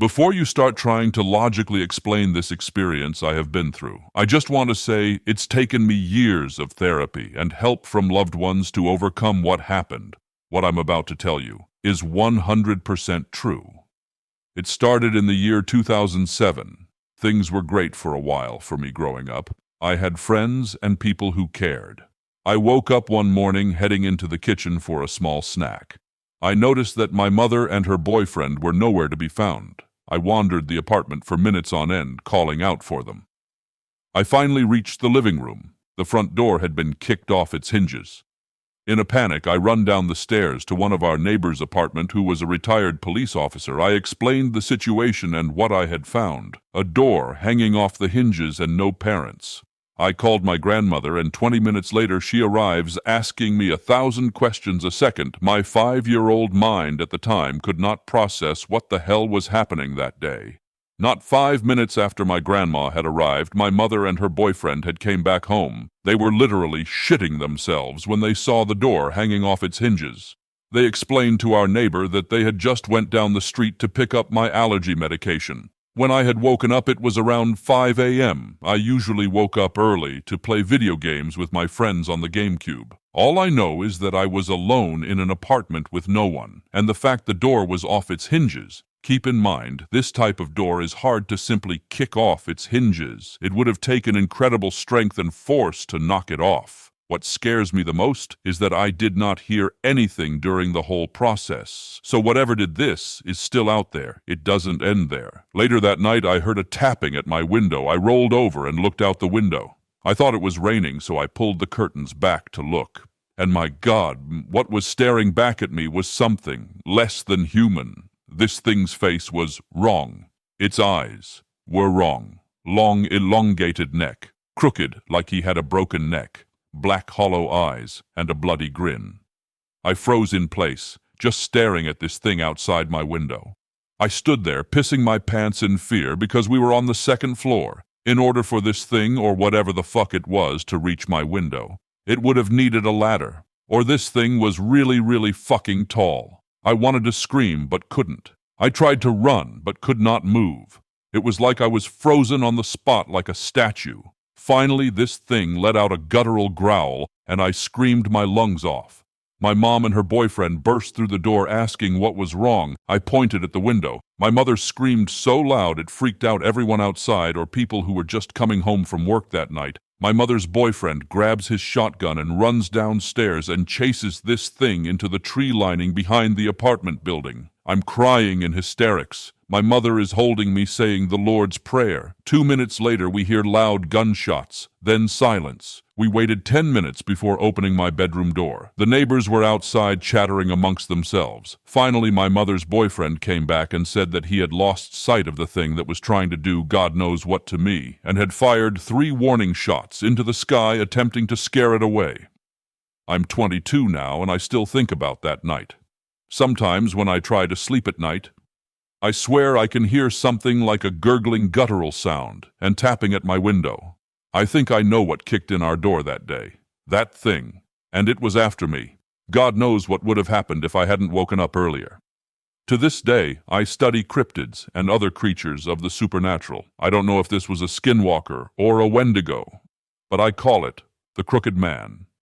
Before you start trying to logically explain this experience I have been through, I just want to say it's taken me years of therapy and help from loved ones to overcome what happened. What I'm about to tell you is 100% true. It started in the year 2007. Things were great for a while for me growing up. I had friends and people who cared. I woke up one morning heading into the kitchen for a small snack. I noticed that my mother and her boyfriend were nowhere to be found. I wandered the apartment for minutes on end, calling out for them. I finally reached the living room. The front door had been kicked off its hinges. In a panic, I run down the stairs to one of our neighbor's apartment who was a retired police officer. I explained the situation and what I had found. A door hanging off the hinges and no parents. I called my grandmother, and 20 minutes later she arrives asking me 1,000 questions a second. My 5-year-old mind at the time could not process what the hell was happening that day. Not 5 minutes after my grandma had arrived, my mother and her boyfriend had came back home. They were literally shitting themselves when they saw the door hanging off its hinges. They explained to our neighbor that they had just went down the street to pick up my allergy medication. When I had woken up, it was around 5 a.m. I usually woke up early to play video games with my friends on the GameCube. All I know is that I was alone in an apartment with no one, and the fact the door was off its hinges. Keep in mind, this type of door is hard to simply kick off its hinges. It would have taken incredible strength and force to knock it off. What scares me the most is that I did not hear anything during the whole process. So whatever did this is still out there. It doesn't end there. Later that night, I heard a tapping at my window. I rolled over and looked out the window. I thought it was raining, so I pulled the curtains back to look. And my God, what was staring back at me was something less than human. This thing's face was wrong. Its eyes were wrong. Long, elongated neck. Crooked, like he had a broken neck. Black hollow eyes, and a bloody grin. I froze in place, just staring at this thing outside my window. I stood there, pissing my pants in fear because we were on the 2nd floor. In order for this thing, or whatever the fuck it was, to reach my window, it would have needed a ladder. Or this thing was really, really fucking tall. I wanted to scream, but couldn't. I tried to run, but could not move. It was like I was frozen on the spot like a statue. Finally, this thing let out a guttural growl, and I screamed my lungs off. My mom and her boyfriend burst through the door asking what was wrong. I pointed at the window. My mother screamed so loud it freaked out everyone outside or people who were just coming home from work that night. My mother's boyfriend grabs his shotgun and runs downstairs and chases this thing into the tree lining behind the apartment building. I'm crying in hysterics. My mother is holding me saying the Lord's Prayer. 2 minutes later, we hear loud gunshots, then silence. We waited 10 minutes before opening my bedroom door. The neighbors were outside chattering amongst themselves. Finally, my mother's boyfriend came back and said that he had lost sight of the thing that was trying to do God knows what to me, and had fired 3 warning shots into the sky attempting to scare it away. I'm 22 now, and I still think about that night. Sometimes when I try to sleep at night, I swear I can hear something like a gurgling guttural sound and tapping at my window. I think I know what kicked in our door that day. That thing. And it was after me. God knows what would have happened if I hadn't woken up earlier. To this day, I study cryptids and other creatures of the supernatural. I don't know if this was a skinwalker or a wendigo, but I call it the Crooked Man.